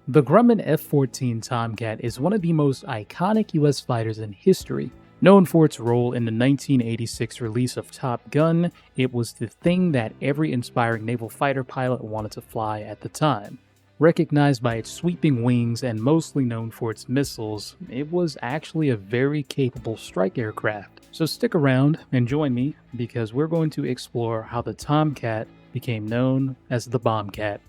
The Grumman F-14 Tomcat is one of the most iconic US fighters in history. Known for its role in the 1986 release of Top Gun, it was the thing that every inspiring naval fighter pilot wanted to fly at the time. Recognized by its sweeping wings and mostly known for its missiles, it was actually a very capable strike aircraft. So stick around and join me because we're going to explore how the Tomcat became known as the Bombcat.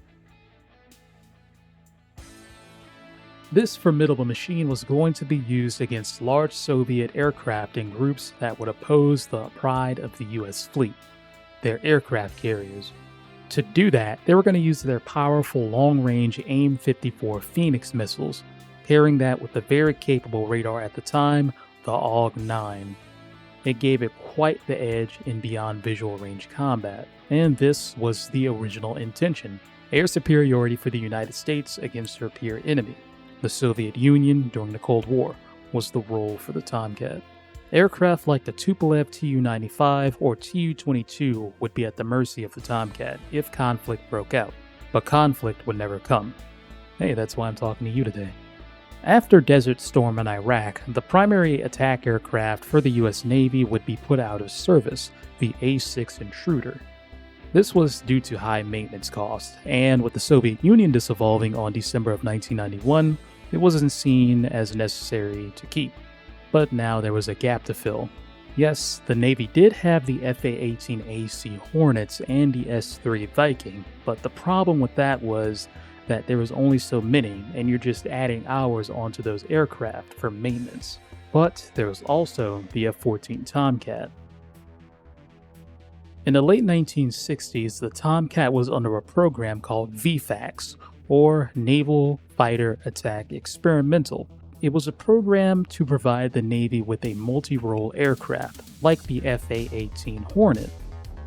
This formidable machine was going to be used against large Soviet aircraft and groups that would oppose the pride of the US fleet, their aircraft carriers. To do that, they were going to use their powerful long-range AIM-54 Phoenix missiles, pairing that with the very capable radar at the time, the AUG-9. It gave it quite the edge in beyond visual range combat, and this was the original intention: air superiority for the United States against her peer enemy. The Soviet Union during the Cold War was the role for the Tomcat. Aircraft like the Tupolev Tu-95 or Tu-22 would be at the mercy of the Tomcat if conflict broke out, but conflict would never come. Hey, that's why I'm talking to you today. After Desert Storm in Iraq, the primary attack aircraft for the US Navy would be put out of service, the A-6 Intruder. This was due to high maintenance costs, and with the Soviet Union dissolving on December of 1991, it wasn't seen as necessary to keep. But now there was a gap to fill. Yes, the Navy did have the F-18AC Hornets and the S-3 Viking, but the problem with that was that there was only so many, and you're just adding hours onto those aircraft for maintenance. But there was also the F-14 Tomcat. In the late 1960s, the Tomcat was under a program called VFAX, or Naval Fighter Attack Experimental. It was a program to provide the Navy with a multi-role aircraft, like the F-A-18 Hornet.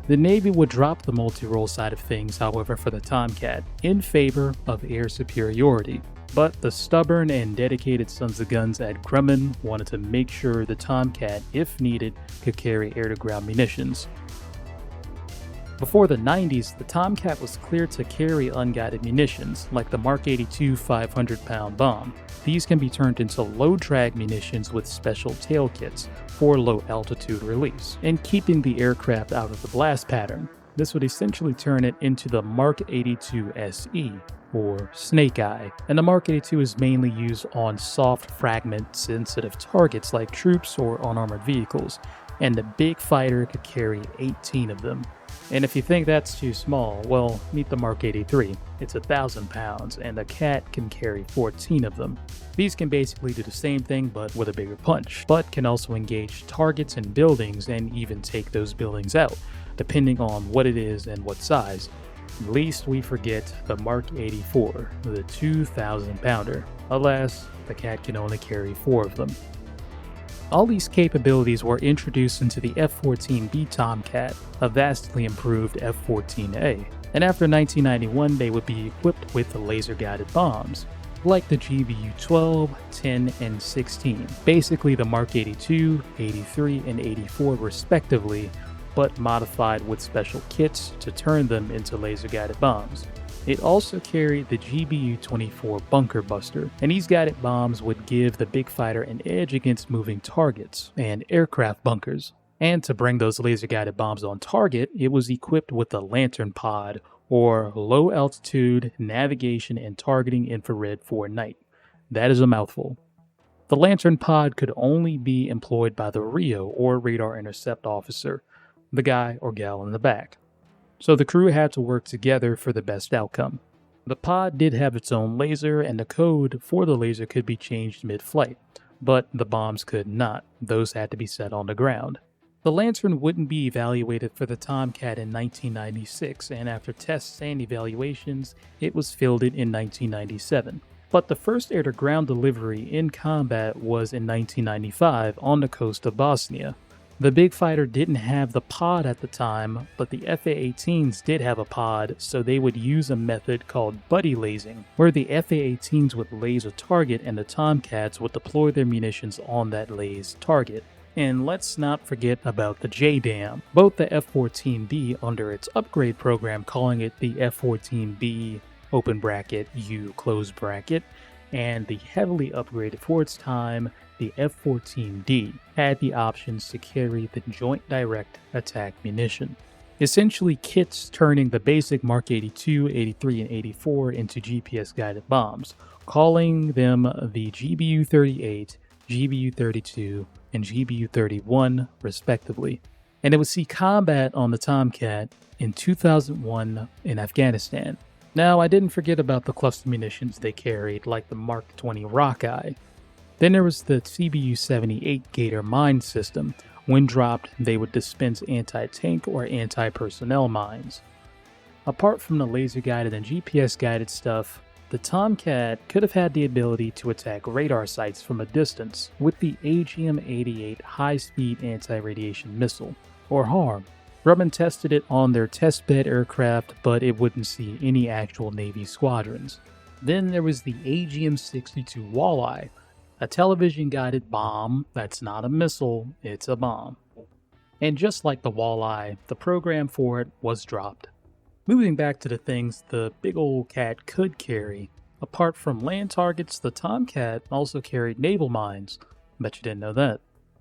The Navy would drop the multi-role side of things, however, for the Tomcat, in favor of air superiority. But the stubborn and dedicated sons of guns at Grumman wanted to make sure the Tomcat, if needed, could carry air-to-ground munitions. Before the 90s, the Tomcat was cleared to carry unguided munitions, like the Mark 82 500-pound bomb. These can be turned into low-drag munitions with special tail kits for low-altitude release, and keeping the aircraft out of the blast pattern. This would essentially turn it into the Mark 82 SE, or Snake Eye, and the Mark 82 is mainly used on soft, fragment-sensitive targets like troops or unarmored vehicles, and the big fighter could carry 18 of them. And if you think that's too small, well, meet the Mark 83. It's 1,000 pounds, and the Cat can carry 14 of them. These can basically do the same thing but with a bigger punch, but can also engage targets and buildings and even take those buildings out, depending on what it is and what size. Least we forget the Mark 84, the 2,000 pounder. Alas, the Cat can only carry 4 of them. All these capabilities were introduced into the F-14B Tomcat, a vastly improved F-14A, and after 1991 they would be equipped with laser-guided bombs, like the GBU-12, 10, and 16, basically the Mark 82, 83, and 84 respectively, but modified with special kits to turn them into laser-guided bombs. It also carried the GBU-24 Bunker Buster, and these guided bombs would give the big fighter an edge against moving targets and aircraft bunkers. And to bring those laser-guided bombs on target, it was equipped with the Lantern Pod, or Low Altitude Navigation and Targeting Infrared for Night. That is a mouthful. The Lantern Pod could only be employed by the RIO, or Radar Intercept Officer, the guy or gal in the back. So the crew had to work together for the best outcome. The pod did have its own laser, and the code for the laser could be changed mid-flight, but the bombs could not. Those had to be set on the ground. The Lantern wouldn't be evaluated for the Tomcat in 1996, and after tests and evaluations, it was fielded in 1997. But the first air-to-ground delivery in combat was in 1995 on the coast of Bosnia. The big fighter didn't have the pod at the time, but the F-A-18s did have a pod, so they would use a method called buddy lasing, where the F-A-18s would laze a target and the Tomcats would deploy their munitions on that lased target. And let's not forget about the JDAM. Both the F-14B under its upgrade program calling it the F-14B open bracket U close bracket, and the heavily upgraded for its time, the F-14D, had the options to carry the Joint Direct Attack munition. Essentially kits turning the basic Mark 82, 83, and 84 into GPS-guided bombs, calling them the GBU-38, GBU-32, and GBU-31 respectively. And it would see combat on the Tomcat in 2001 in Afghanistan. Now, I didn't forget about the cluster munitions they carried, like the Mark 20 Rockeye. Then there was the CBU-78 Gator mine system. When dropped, they would dispense anti-tank or anti-personnel mines. Apart from the laser-guided and GPS-guided stuff, the Tomcat could have had the ability to attack radar sites from a distance with the AGM-88 high-speed anti-radiation missile, or HARM. Grumman tested it on their testbed aircraft, but it wouldn't see any actual Navy squadrons. Then there was the AGM-62 Walleye, a television-guided bomb that's not a missile, it's a bomb. And just like the Walleye, the program for it was dropped. Moving back to the things the big old cat could carry, apart from land targets, the Tomcat also carried naval mines. Bet you didn't know that.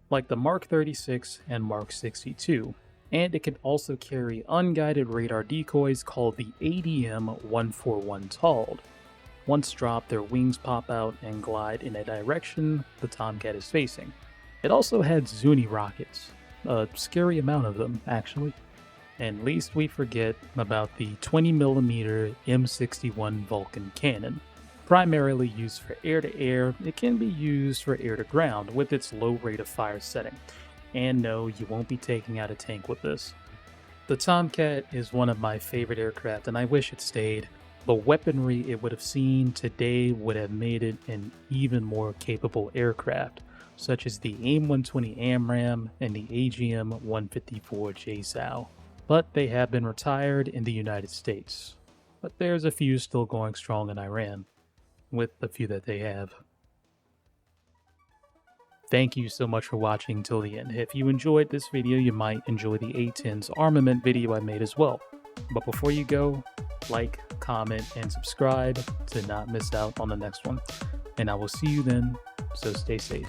Like the Mark 36 and Mark 62. And it could also carry unguided radar decoys called the ADM-141 TALD. Once dropped, their wings pop out and glide in a direction the Tomcat is facing. It also had Zuni rockets, a scary amount of them, actually. And least we forget about the 20mm M61 Vulcan cannon. Primarily used for air-to-air, it can be used for air-to-ground with its low rate of fire setting. And no, you won't be taking out a tank with this. The Tomcat is one of my favorite aircraft, and I wish it stayed. The weaponry it would have seen today would have made it an even more capable aircraft, such as the AIM-120 AMRAAM and the AGM-154 JSOW. But they have been retired in the United States. But there's a few still going strong in Iran, with the few that they have. Thank you so much for watching till the end. If you enjoyed this video, you might enjoy the A-10's armament video I made as well. But before you go, like, comment, and subscribe to not miss out on the next one. And I will see you then, so stay safe.